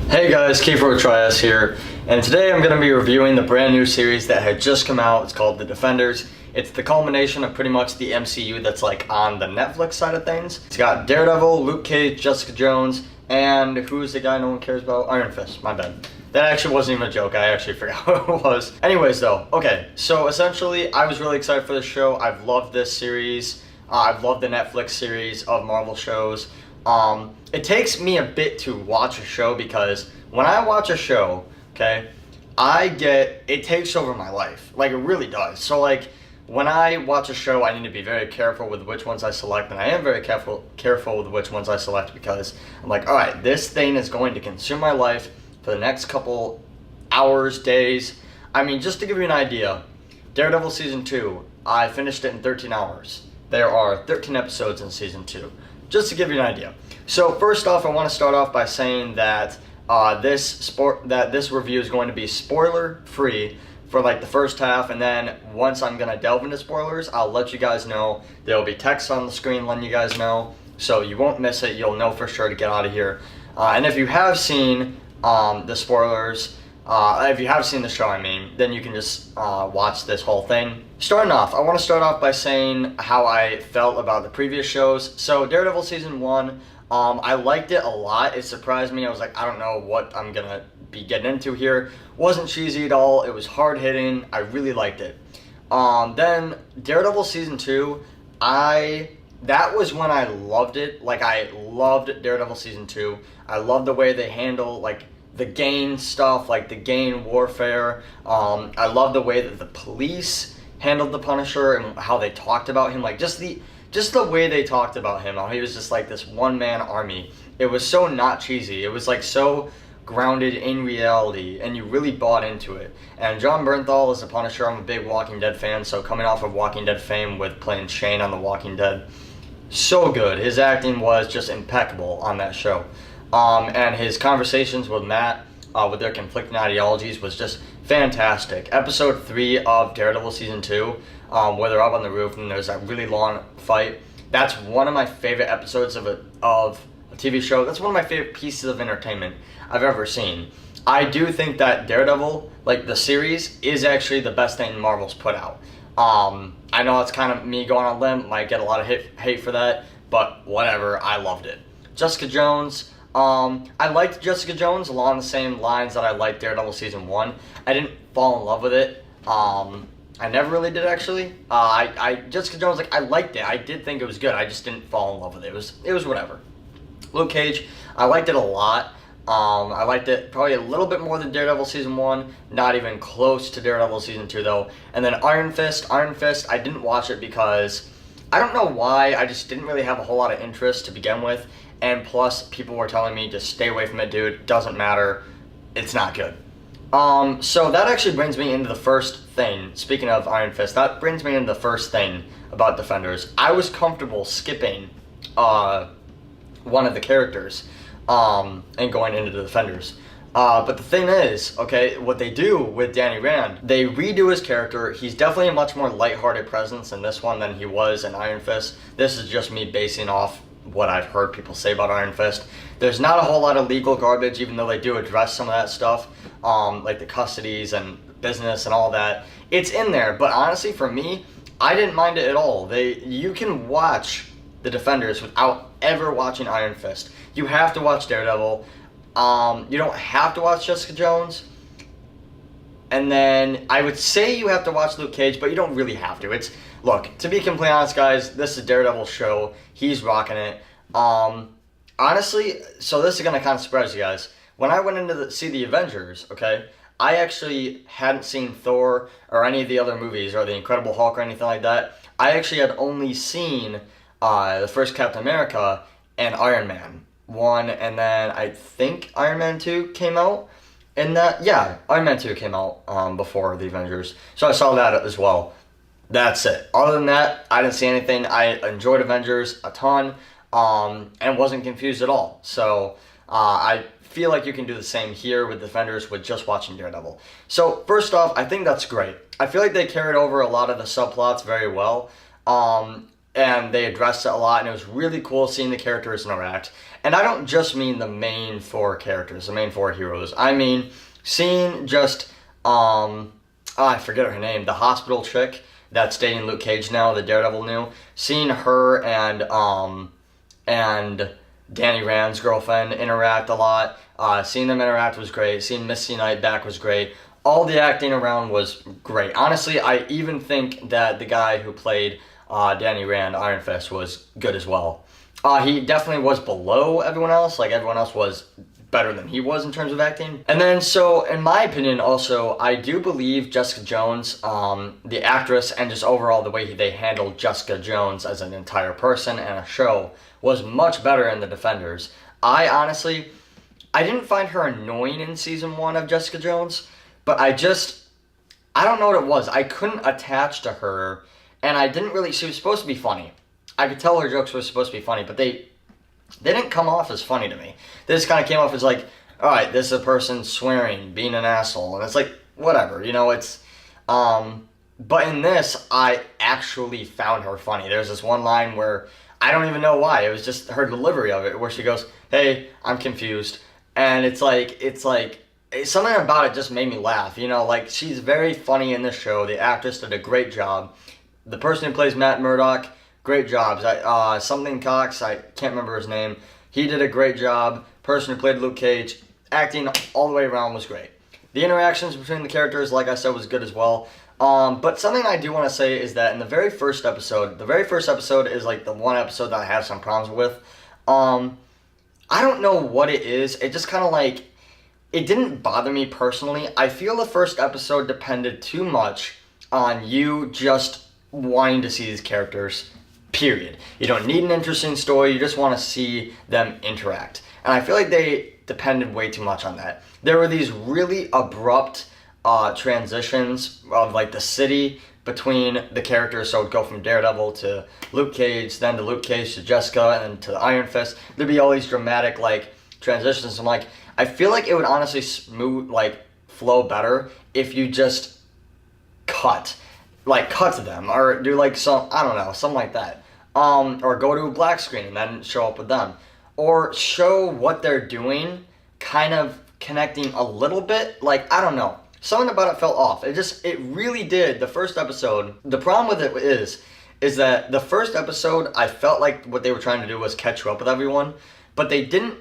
Hey guys, K4Trias here, and today I'm going to be reviewing the brand new series that had just come out. It's called The Defenders. It's the culmination of pretty much the MCU that's like on the Netflix side of things. It's got Daredevil, Luke Cage, Jessica Jones, and who's the guy no one cares about? Iron Fist, my bad. That actually wasn't even a joke, I actually forgot who it was. Anyways though, okay, so essentially I was really excited for this show. I've loved this series. I've loved the Netflix series of Marvel shows. It takes me a bit to watch a show because when I watch a show, okay, it takes over my life. Like, it really does. So, like, when I watch a show, I need to be very careful with which ones I select, and I am very careful with which ones I select because I'm like, all right, this thing is going to consume my life for the next couple hours, days. I mean, just to give you an idea, Daredevil Season 2, I finished it in 13 hours. There are 13 episodes in Season 2. Just to give you an idea. So first off, I want to start off by saying that this review is going to be spoiler free for like the first half, and then once I'm gonna delve into spoilers, I'll let you guys know. There will be text on the screen letting you guys know, so you won't miss it. You'll know for sure to get out of here. And if you have seen the spoilers, if you have seen the show, I mean, then you can just watch this whole thing. Starting off, I want to start off by saying how I felt about the previous shows. So Daredevil Season 1, I liked it a lot. It surprised me. I was like, I don't know what I'm going to be getting into here. Wasn't cheesy at all. It was hard-hitting. I really liked it. Then Daredevil Season 2, that was when I loved it. Like, I loved Daredevil Season 2. I loved the way they handle, like, the Gain stuff, like the Gain warfare. I love the way that the police handled the Punisher and how they talked about him, like just the way they talked about him, how he was just like this one-man army. It was so not cheesy. It was like so grounded in reality, and you really bought into it. And Jon Bernthal is the Punisher. I'm a big Walking Dead fan, so coming off of Walking Dead fame with playing Shane on The Walking Dead, so good. His acting was just impeccable on that show. And his conversations with Matt, with their conflicting ideologies, was just fantastic. Episode 3 of Daredevil Season 2, where they're up on the roof and there's that really long fight. That's one of my favorite episodes of a TV show. That's one of my favorite pieces of entertainment I've ever seen. I do think that Daredevil, like the series, is actually the best thing Marvel's put out. I know it's kind of me going on a limb, might get a lot of hate for that, but whatever, I loved it. Jessica Jones, I liked Jessica Jones along the same lines that I liked Daredevil Season 1. I didn't fall in love with it. I never really did, actually. Jessica Jones, like, I liked it. I did think it was good. I just didn't fall in love with it. It was whatever. Luke Cage, I liked it a lot. I liked it probably a little bit more than Daredevil Season 1. Not even close to Daredevil Season 2, though. And then Iron Fist, I didn't watch it because I don't know why. I just didn't really have a whole lot of interest to begin with. And plus, people were telling me, just stay away from it, dude. Doesn't matter. It's not good. So that actually brings me into the first thing. Speaking of Iron Fist, that brings me into the first thing about Defenders. I was comfortable skipping one of the characters and going into the Defenders. But the thing is, okay, what they do with Danny Rand, they redo his character. He's definitely a much more lighthearted presence in this one than he was in Iron Fist. This is just me basing off what I've heard people say about Iron Fist. There's not a whole lot of legal garbage, even though they do address some of that stuff, like the custodies and business and all that. It's in there, but honestly, for me, I didn't mind it at all. You can watch The Defenders without ever watching Iron Fist. You have to watch Daredevil. You don't have to watch Jessica Jones. And then I would say you have to watch Luke Cage, but you don't really have to. Look, to be completely honest, guys, this is Daredevil's show. He's rocking it. Honestly, so this is going to kind of surprise you guys. When I went in to see the Avengers, okay, I actually hadn't seen Thor or any of the other movies or the Incredible Hulk or anything like that. I actually had only seen the first Captain America and Iron Man 1, and then I think Iron Man 2 came out. And Iron Man 2 came out before the Avengers. So I saw that as well. That's it. Other than that, I didn't see anything. I enjoyed Avengers a ton and wasn't confused at all. So I feel like you can do the same here with Defenders with just watching Daredevil. So first off, I think that's great. I feel like they carried over a lot of the subplots very well. and they addressed it a lot, and it was really cool seeing the characters interact. And I don't just mean the main four characters, the main four heroes. I mean seeing just I forget her name, the hospital chick that's dating Luke Cage now, the Daredevil new. Seeing her and Danny Rand's girlfriend interact a lot. Seeing them interact was great. Seeing Misty Knight back was great. All the acting around was great. Honestly, I even think that the guy who played Danny Rand, Iron Fist, was good as well. He definitely was below everyone else. Like, everyone else was better than he was in terms of acting. And then, so, in my opinion, also, I do believe Jessica Jones, the actress, and just overall the way they handled Jessica Jones as an entire person and a show was much better in The Defenders. I didn't find her annoying in season 1 of Jessica Jones, but I don't know what it was. I couldn't attach to her, and she was supposed to be funny. I could tell her jokes were supposed to be funny, but they didn't come off as funny to me. They just kind of came off as like, all right, this is a person swearing, being an asshole, and it's like, whatever, it's, but in this, I actually found her funny. There's this one line where, I don't even know why, it was just her delivery of it, where she goes, hey, I'm confused, and it's like, something about it just made me laugh, like, she's very funny in this show. The actress did a great job. The person who plays Matt Murdock, great jobs. Something Cox, I can't remember his name. He did a great job. Person who played Luke Cage, acting all the way around was great. The interactions between the characters, like I said, was good as well. But something I do want to say is that in the very first episode is like the one episode that I have some problems with. I don't know what it is. It just kind of like, it didn't bother me personally. I feel the first episode depended too much on you just wanting to see these characters. Period. You don't need an interesting story, you just want to see them interact. And I feel like they depended way too much on that. There were these really abrupt transitions of like the city between the characters, so it would go from Daredevil to Luke Cage, then to Luke Cage to Jessica, and then to Iron Fist. There'd be all these dramatic like transitions. I'm like, I feel like it would honestly flow better if you just cut to them, or do like some, I don't know, something like that. Or go to a black screen and then show up with them. Or show what they're doing, kind of connecting a little bit. Like, I don't know. Something about it felt off. It really did. The first episode, the problem with it is that the first episode, I felt like what they were trying to do was catch you up with everyone, but they didn't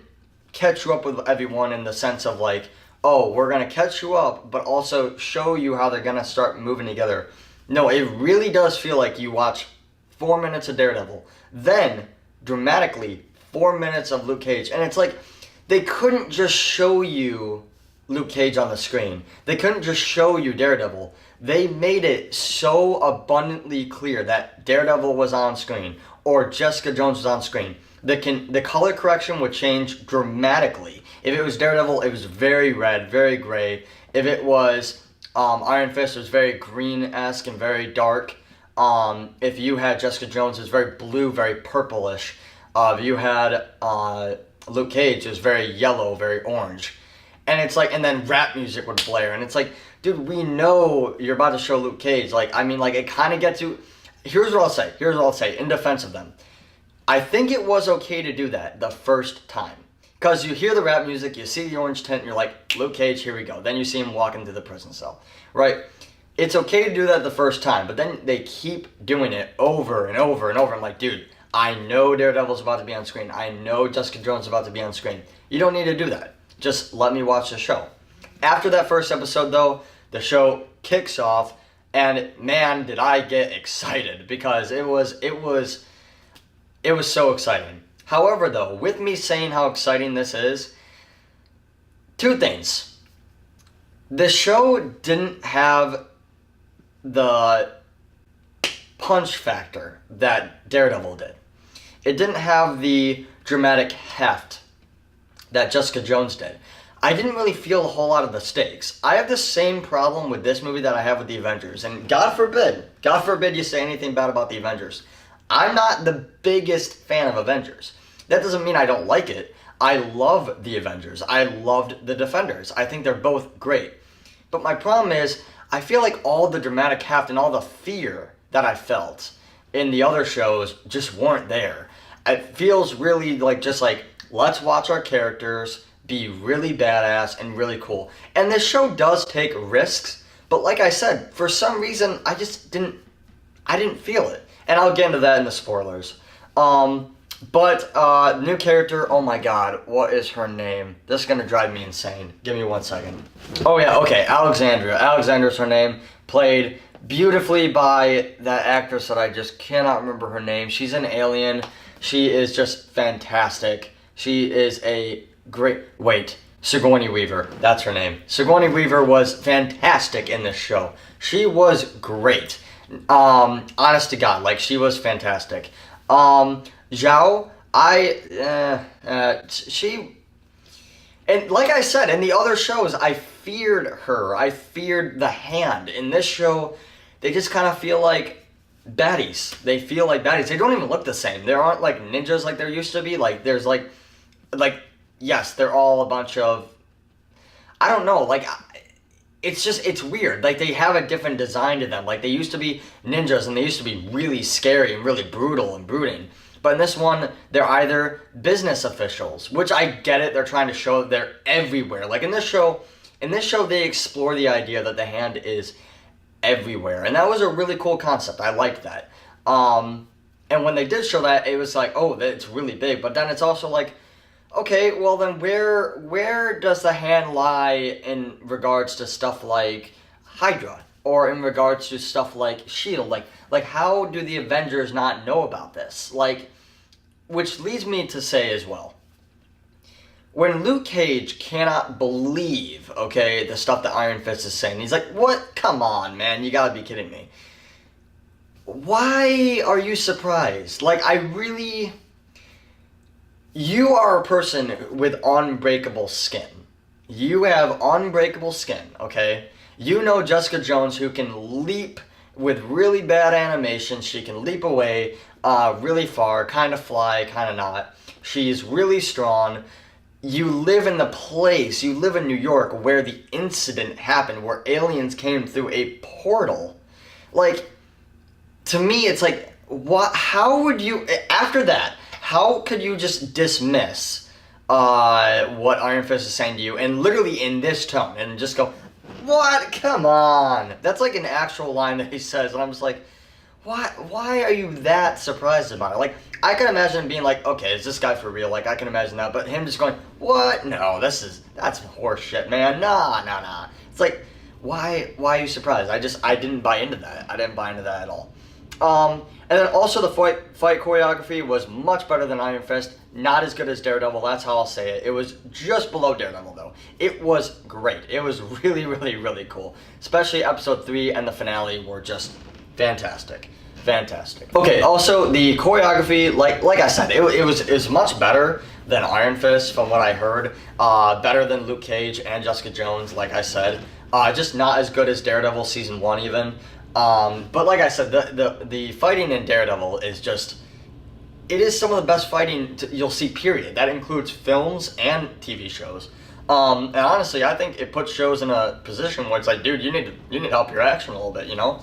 catch you up with everyone in the sense of like, oh, we're going to catch you up, but also show you how they're going to start moving together. No, it really does feel like you watch 4 minutes of Daredevil, then dramatically 4 minutes of Luke Cage, and it's like they couldn't just show you Luke Cage on the screen. They couldn't just show you Daredevil. They made it so abundantly clear that Daredevil was on screen or Jessica Jones was on screen. The color correction would change dramatically. If it was Daredevil, it was very red, very gray. If it was Iron Fist, it was very green-esque and very dark. If you had Jessica Jones, it was very blue, very purplish. If you had Luke Cage, it was very yellow, very orange. And it's like, and then rap music would blare, and it's like, dude, we know you're about to show Luke Cage. Like, I mean, like, it kind of gets you. Here's what I'll say in defense of them. I think it was okay to do that the first time. Because you hear the rap music, you see the orange tint, and you're like, Luke Cage, here we go. Then you see him walk into the prison cell, right? It's okay to do that the first time, but then they keep doing it over and over and over. I'm like, dude, I know Daredevil's about to be on screen. I know Jessica Jones is about to be on screen. You don't need to do that. Just let me watch the show. After that first episode, though, the show kicks off, and man, did I get excited, because it was so exciting. However, though, with me saying how exciting this is, two things. The show didn't have the punch factor that Daredevil did. It didn't have the dramatic heft that Jessica Jones did. I didn't really feel a whole lot of the stakes. I have the same problem with this movie that I have with the Avengers. And God forbid you say anything bad about the Avengers. I'm not the biggest fan of Avengers. That doesn't mean I don't like it. I love the Avengers. I loved the Defenders. I think they're both great. But my problem is, I feel like all the dramatic heft and all the fear that I felt in the other shows just weren't there. It feels really like just like, let's watch our characters be really badass and really cool. And this show does take risks, but like I said, for some reason I didn't feel it. And I'll get into that in the spoilers. New character, oh my god, what is her name? This is gonna drive me insane. Give me 1 second. Oh yeah, okay, Alexandria. Alexandra's her name. Played beautifully by that actress that I just cannot remember her name. She's an Alien. She is just fantastic. She is a great... Wait, Sigourney Weaver. That's her name. Sigourney Weaver was fantastic in this show. She was great. Honest to God, like, she was fantastic. Zhao, she... And like I said, in the other shows, I feared her. I feared the Hand. In this show, they just kind of feel like baddies. They feel like baddies. They don't even look the same. There aren't like ninjas like there used to be. Like there's like, yes, they're all a bunch of, I don't know, like, it's weird. Like they have a different design to them. Like they used to be ninjas and they used to be really scary and really brutal and brooding. But in this one, they're either business officials, which I get it. They're trying to show that they're everywhere. Like in this show, they explore the idea that the Hand is everywhere. And that was a really cool concept. I liked that. And when they did show that, it was like, oh, it's really big. But then it's also like, okay, well then where does the Hand lie in regards to stuff like Hydra? Or in regards to stuff like S.H.I.E.L.D. Like how do the Avengers not know about this? Like, which leads me to say as well, when Luke Cage cannot believe, okay, the stuff that Iron Fist is saying, he's like, what? Come on, man, you gotta be kidding me. Why are you surprised? Like, you are a person with unbreakable skin. You have unbreakable skin, okay? You know Jessica Jones, who can leap with really bad animation. She can leap away really far, kind of fly, kind of not. She's really strong. You live in the place, you live in New York where the incident happened, where aliens came through a portal. Like, to me, it's like, how would you, after that, how could you just dismiss what Iron Fist is saying to you, and literally in this tone, and just go, what? Come on. That's like an actual line that he says, and I'm just like, why are you that surprised about it? Like, I can imagine being like, okay, is this guy for real? Like, I can imagine that, but him just going, what? No, that's horse shit, man. Nah. It's like, why are you surprised? I didn't buy into that. I didn't buy into that at all. And then also the fight choreography was much better than Iron Fist. Not as good as Daredevil, that's how I'll say it. It was just below Daredevil, though. It was great. It was really, really, really cool. Especially episode 3 and the finale were just fantastic. Fantastic. Okay, also the choreography, like I said, it was much better than Iron Fist from what I heard. Better than Luke Cage and Jessica Jones, like I said. Just not as good as Daredevil season 1 even. But like I said, the fighting in Daredevil is just, it is some of the best fighting you'll see, period. That includes films and TV shows. And honestly, I think it puts shows in a position where it's like, dude, you need to up your action a little bit, you know?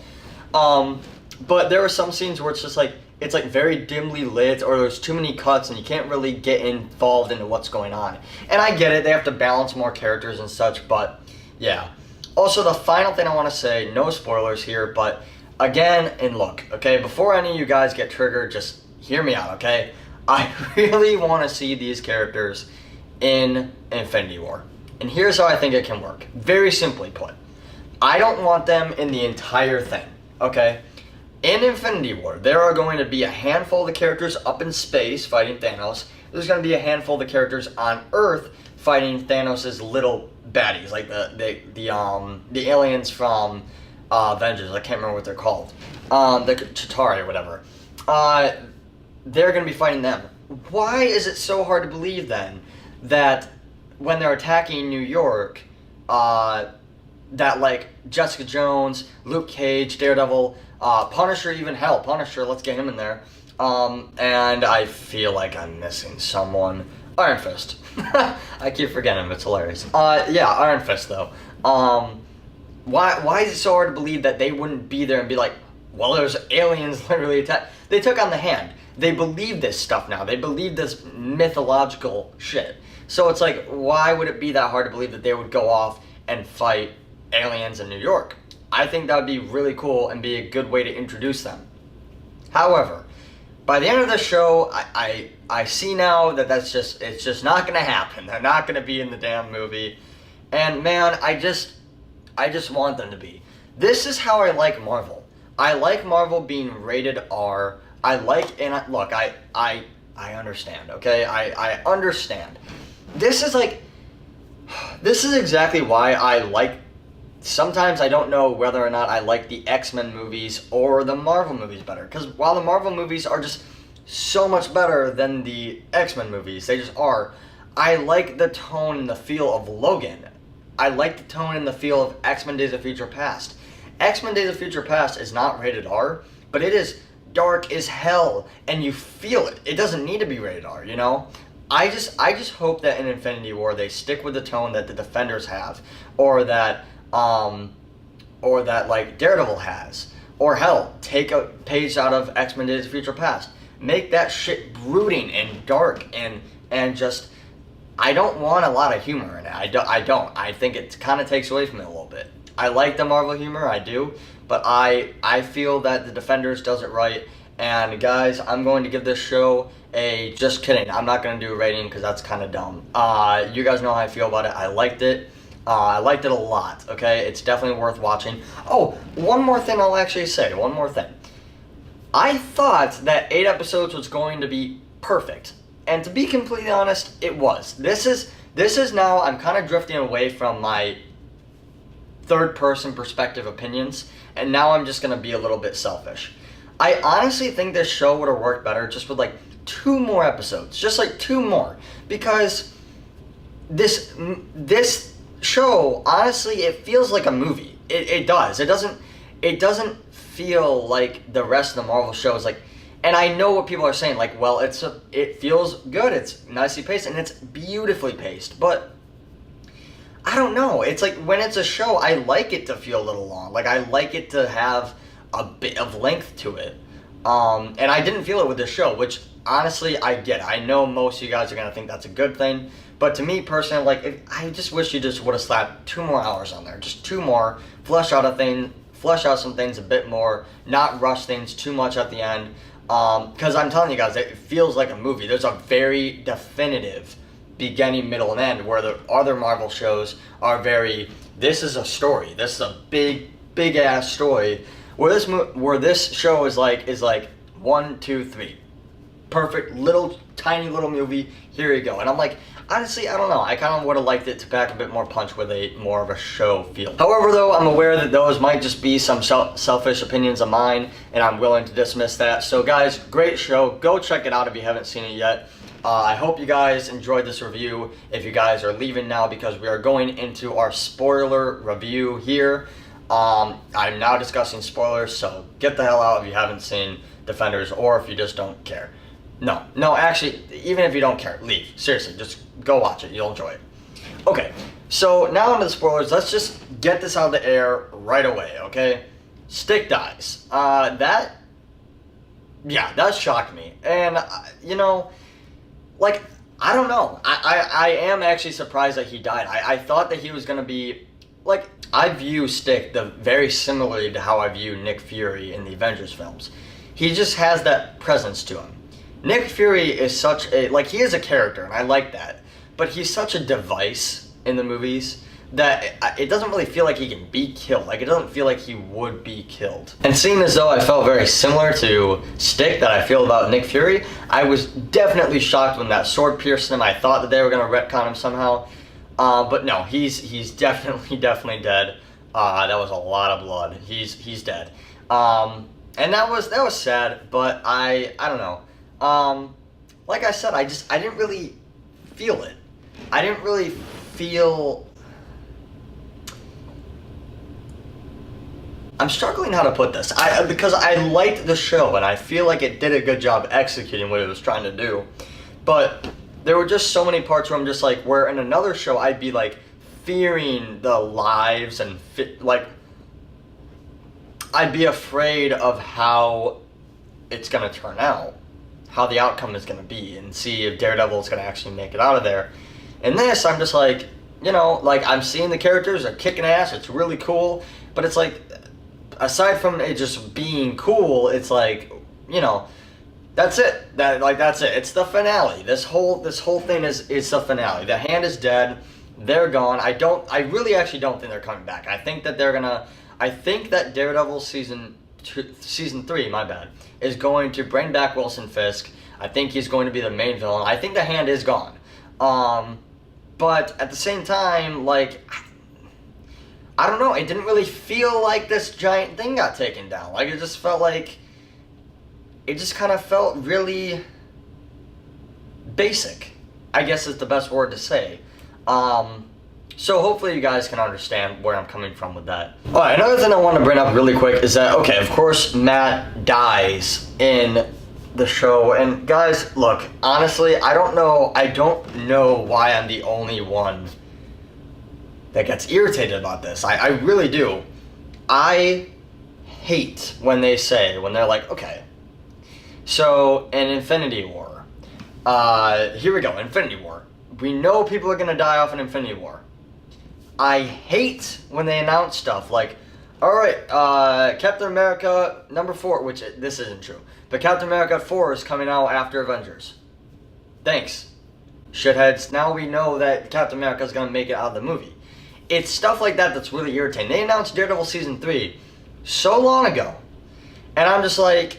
But there are some scenes where it's like very dimly lit, or there's too many cuts and you can't really get involved into what's going on. And I get it, they have to balance more characters and such, but yeah. Also, the final thing I want to say, no spoilers here, but again, and look, okay, before any of you guys get triggered, just hear me out, okay? I really want to see these characters in Infinity War. And here's how I think it can work. Very simply put, I don't want them in the entire thing, okay? In Infinity War, there are going to be a handful of the characters up in space fighting Thanos. There's going to be a handful of the characters on Earth fighting Thanos' little baddies, like the aliens from Avengers. I can't remember what they're called. The Chitauri or whatever. They're going to be fighting them. Why is it so hard to believe then that when they're attacking New York, that like Jessica Jones, Luke Cage, Daredevil, Punisher, even hell, Punisher, let's get him in there. And I feel like I'm missing someone. Iron Fist. I keep forgetting him, it's hilarious. Yeah, Iron Fist though. Why is it so hard to believe that they wouldn't be there and be like, well, there's aliens literally attack? They took on the Hand. They believe this stuff now. They believe this mythological shit. So it's like, why would it be that hard to believe that they would go off and fight aliens in New York? I think that would be really cool and be a good way to introduce them. However, by the end of the show, I see now that it's just not going to happen. They're not going to be in the damn movie. And man, I just want them to be. This is how I like Marvel. I like Marvel being rated R. I understand, okay? I understand. This is exactly why I like, sometimes I don't know whether or not I like the X-Men movies or the Marvel movies better. Because while the Marvel movies are just so much better than the X-Men movies, they just are, I like the tone and the feel of Logan. I like the tone and the feel of X-Men Days of Future Past. X-Men Days of Future Past is not rated R, but it is dark as hell, and you feel it. It doesn't need to be rated R, you know? I just hope that in Infinity War they stick with the tone that the Defenders have, or that like Daredevil has, or hell, take a page out of X-Men Days of Future Past. Make that shit brooding and dark and just, I don't want a lot of humor in it. I don't. I think it kind of takes away from it a little bit. I like the Marvel humor, I do, but I feel that the Defenders does it right. And guys, I'm going to give this show a, just kidding, I'm not going to do a rating because that's kind of dumb. You guys know how I feel about it. I liked it. I liked it a lot, okay? It's definitely worth watching. Oh, one more thing I'll actually say, one more thing. I thought that 8 episodes was going to be perfect. And to be completely honest, it was. This is now, I'm kind of drifting away from my third-person perspective opinions, and now I'm just going to be a little bit selfish. I honestly think this show would have worked better just with like 2 more episodes, just like 2 more, because this show, honestly, it feels like a movie. It does. It doesn't feel like the rest of the Marvel shows. Like, and I know what people are saying. Like, well, it feels good. It's nicely paced and it's beautifully paced, but I don't know. It's like when it's a show, I like it to feel a little long. Like, I like it to have a bit of length to it. And I didn't feel it with this show, which honestly, I get it. I know most of you guys are going to think that's a good thing. But to me personally, like, I just wish you just would have slapped 2 more hours on there. Just 2 more. Flesh out some things a bit more. Not rush things too much at the end. Because I'm telling you guys, it feels like a movie. There's a very definitive beginning, middle, and end, where the other Marvel shows are very, this is a story. This is a big ass story. Where this show is like 1, 2, 3. Perfect tiny little movie. Here you go. And I'm like, honestly, I don't know. I kind of would have liked it to pack a bit more punch with a more of a show feel. However, though, I'm aware that those might just be some selfish opinions of mine, and I'm willing to dismiss that. So, guys, great show. Go check it out if you haven't seen it yet. I hope you guys enjoyed this review. If you guys are leaving now, because we are going into our spoiler review here. I'm now discussing spoilers, so get the hell out if you haven't seen Defenders, or if you just don't care. No, actually, even if you don't care, leave. Seriously, just go watch it. You'll enjoy it. Okay, so now into the spoilers. Let's just get this out of the air right away, okay? Stick dies. That shocked me. And, you know, like, I don't know. I am actually surprised that he died. I thought that he was going to be, like, I view Stick very similarly to how I view Nick Fury in the Avengers films. He just has that presence to him. Nick Fury is such a, like, he is a character, and I like that, but he's such a device in the movies that it doesn't really feel like he can be killed. Like, it doesn't feel like he would be killed. And seeing as though I felt very similar to Stick that I feel about Nick Fury, I was definitely shocked when that sword pierced him. I thought that they were going to retcon him somehow, but no, he's definitely dead. That was a lot of blood. He's dead. And that was sad, but I don't know. Like I said, I didn't really feel it. I didn't really feel... I'm struggling how to put this. Because I liked the show, and I feel like it did a good job executing what it was trying to do. But there were just so many parts where I'm just like, where in another show I'd be like fearing the lives and like, I'd be afraid of how it's going to turn out, how the outcome is going to be, and see if Daredevil is going to actually make it out of there. In this, I'm just like, you know, like, I'm seeing the characters are kicking ass. It's really cool, but it's like, aside from it just being cool, it's like, you know, that's it. That's it. It's the finale. This whole thing is the finale. The Hand is dead. They're gone. I really actually don't think they're coming back. I think that Daredevil season 3, my bad, is going to bring back Wilson Fisk. I think he's going to be the main villain. I think the Hand is gone. But at the same time, like, I don't know, it didn't really feel like this giant thing got taken down. Like, it just felt like, it just kind of felt really basic, I guess is the best word to say. So hopefully you guys can understand where I'm coming from with that. Alright, another thing I want to bring up really quick is that, okay, of course Matt dies in the show, and guys, look, honestly, I don't know why I'm the only one that gets irritated about this. I really do. I hate when they're like, okay, so in Infinity War, here we go, Infinity War. We know people are gonna die off in Infinity War. I hate when they announce stuff like, alright, Captain America number 4, which this isn't true, but Captain America 4 is coming out after Avengers. Thanks, shitheads. Now we know that Captain America is gonna make it out of the movie. It's stuff like that that's really irritating. They announced Daredevil season 3 so long ago, and I'm just like,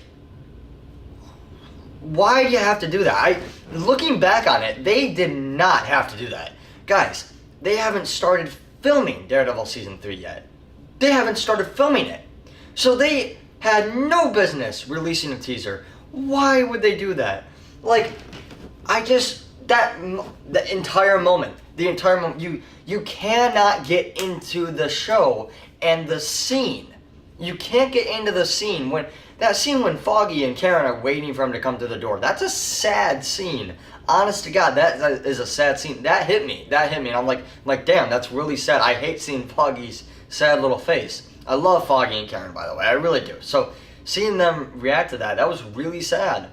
why do you have to do that? Looking back on it, they did not have to do that. Guys, they haven't started filming Daredevil season 3 yet. They haven't started filming it. So they had no business releasing a teaser. Why would they do that? Like, the entire moment, you cannot get into the show and the scene. You can't get into the scene when Foggy and Karen are waiting for him to come to the door. That's a sad scene. Honest to God, that is a sad scene. That hit me. And I'm like, damn, that's really sad. I hate seeing Foggy's sad little face. I love Foggy and Karen, by the way. I really do. So seeing them react to that was really sad.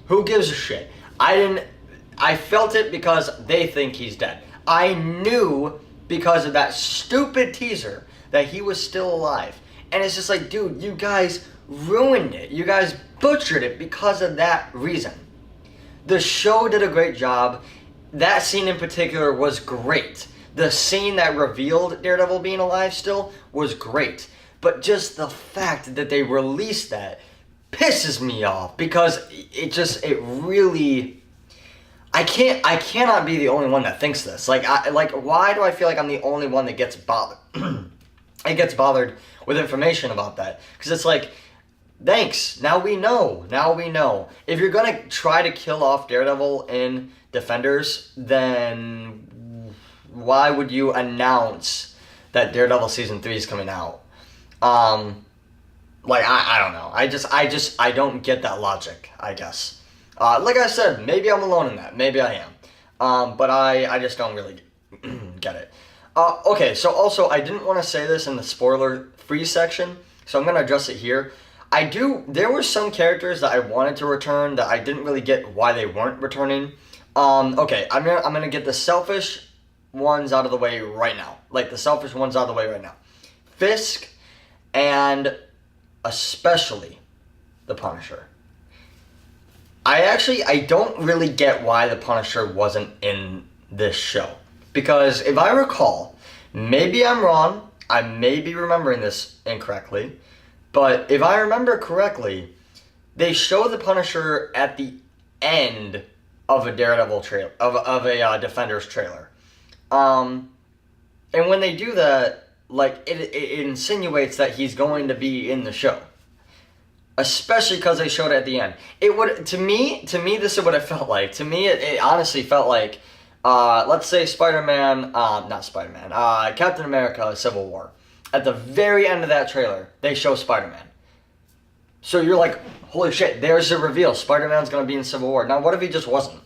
Who gives a shit? I felt it because they think he's dead. I knew because of that stupid teaser that he was still alive. And it's just like, dude, you guys ruined it. You guys butchered it because of that reason. The show did a great job. That scene in particular was great. The scene that revealed Daredevil being alive still was great. But just the fact that they released that pisses me off because it really, I cannot be the only one that thinks this. Like why do I feel like I'm the only one that gets bothered? It gets bothered with information about that. Because it's like, thanks, now we know. If you're going to try to kill off Daredevil in Defenders, then why would you announce that Daredevil season 3 is coming out? I don't know. I don't get that logic, I guess. Like I said, maybe I'm alone in that. Maybe I am. But I just don't really get it. Okay, so also, I didn't want to say this in the spoiler-free section, so I'm going to address it here. There were some characters that I wanted to return that I didn't really get why they weren't returning. Okay, I'm gonna get the selfish ones out of the way right now. Fisk, and especially the Punisher. I don't really get why the Punisher wasn't in this show. Because if I recall, maybe I'm wrong, I may be remembering this incorrectly, but if I remember correctly, they show the Punisher at the end of a Daredevil trailer, of a Defenders trailer. And when they do that, like, it insinuates that he's going to be in the show. Especially because they showed it at the end. To me, this is what it felt like. To me, it honestly felt like, let's say Captain America Civil War. At the very end of that trailer, they show Spider-Man. So you're like, holy shit, there's the reveal. Spider-Man's going to be in Civil War. Now, what if he just wasn't?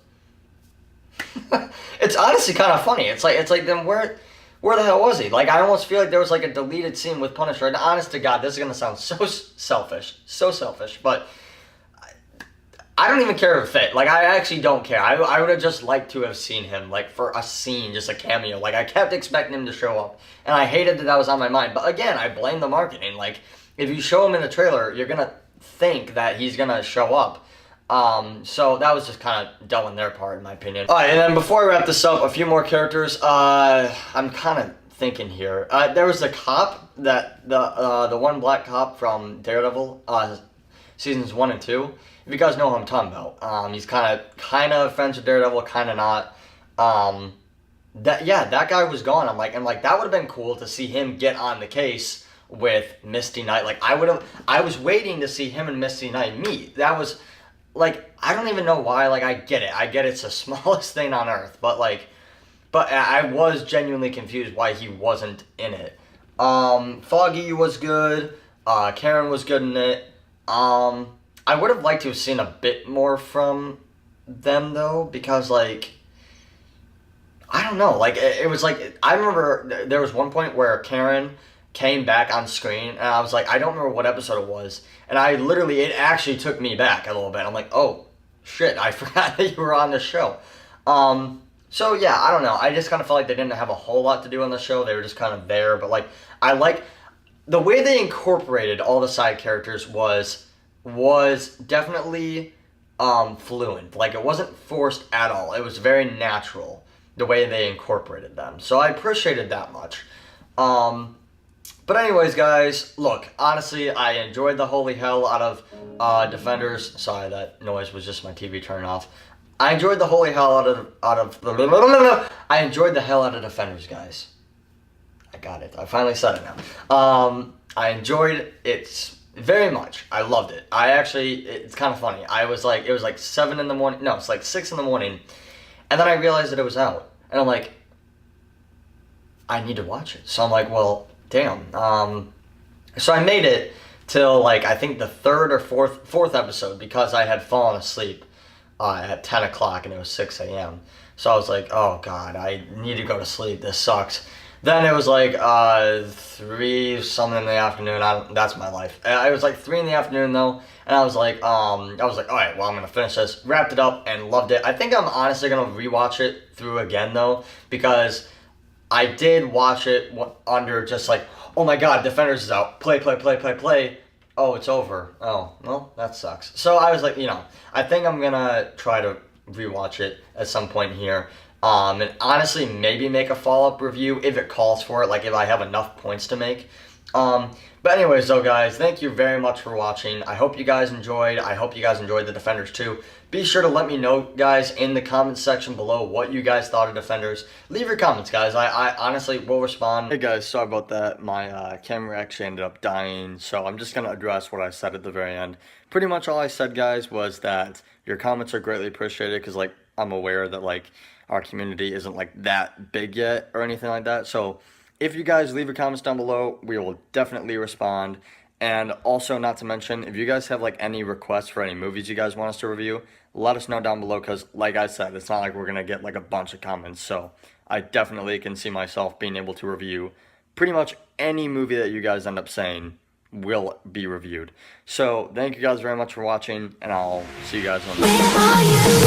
It's honestly kind of funny. It's like then where the hell was he? Like, I almost feel like there was like a deleted scene with Punisher. And honest to God, this is going to sound so selfish, but I don't even care if it fit. Like, I actually don't care. I would have just liked to have seen him, like, for a scene, just a cameo. Like, I kept expecting him to show up, and I hated that that was on my mind. But again, I blame the marketing. Like, if you show him in the trailer, you're gonna think that he's gonna show up. So that was just kind of dumb on their part, in my opinion. Alright, and then before I wrap this up, a few more characters. I'm kind of thinking here. There was the cop, the one black cop from Daredevil, seasons 1 and 2. If you guys know who I'm talking about, he's kind of friends with Daredevil, kind of not. That guy was gone. I'm like, that would have been cool to see him get on the case with Misty Knight. Like, I was waiting to see him and Misty Knight meet. That was, like, I don't even know why. Like, I get it. It's the smallest thing on earth, but I was genuinely confused why he wasn't in it. Foggy was good. Karen was good in it. I would have liked to have seen a bit more from them, though, because, like, I don't know. Like, it was like, I remember there was one point where Karen came back on screen, and I was like, I don't remember what episode it was, and it actually took me back a little bit. I'm like, oh, shit, I forgot that you were on the show. So, yeah, I don't know. I just kind of felt like they didn't have a whole lot to do on the show. They were just kind of there, but, like, I like the way they incorporated all the side characters was definitely fluent. Like, it wasn't forced at all. It was very natural, the way they incorporated them. So I appreciated that much. But anyways, guys, look, honestly, I enjoyed the holy hell out of Defenders. Sorry, that noise was just my TV turning off. I enjoyed the holy hell I enjoyed the hell out of Defenders, guys. I got it. I finally said it now. I enjoyed it very much. I loved it. It's kind of funny. It was like 7 in the morning. No, it's like 6 in the morning. And then I realized that it was out. And I'm like, I need to watch it. So I'm like, well, damn. So I made it till, like, I think the 3rd or 4th episode, because I had fallen asleep at 10 o'clock and it was 6 a.m. So I was like, oh God, I need to go to sleep. This sucks. Then it was like 3 something in the afternoon. That's my life. It was like 3 in the afternoon though, and I was like, all right, well, I'm gonna finish this. Wrapped it up and loved it. I think I'm honestly gonna rewatch it through again though, because I did watch it under just like, oh my God, Defenders is out. Play. Oh, it's over. Oh, well, that sucks. So I was like, I think I'm gonna try to rewatch it at some point here. And honestly, maybe make a follow-up review if it calls for it, like if I have enough points to make. But anyways, though, guys, thank you very much for watching. I hope you guys enjoyed. I hope you guys enjoyed the Defenders too. Be sure to let me know, guys, in the comments section below what you guys thought of Defenders. Leave your comments, guys. I honestly will respond. Hey, guys, sorry about that. My camera actually ended up dying, so I'm just going to address what I said at the very end. Pretty much all I said, guys, was that your comments are greatly appreciated because, like, I'm aware that, like, our community isn't, like, that big yet or anything like that. So if you guys leave your comments down below, we will definitely respond. And also, not to mention, if you guys have, like, any requests for any movies you guys want us to review, let us know down below, because, like I said, it's not like we're going to get, like, a bunch of comments. So I definitely can see myself being able to review pretty much any movie that you guys end up saying will be reviewed. So thank you guys very much for watching, and I'll see you guys on the next one.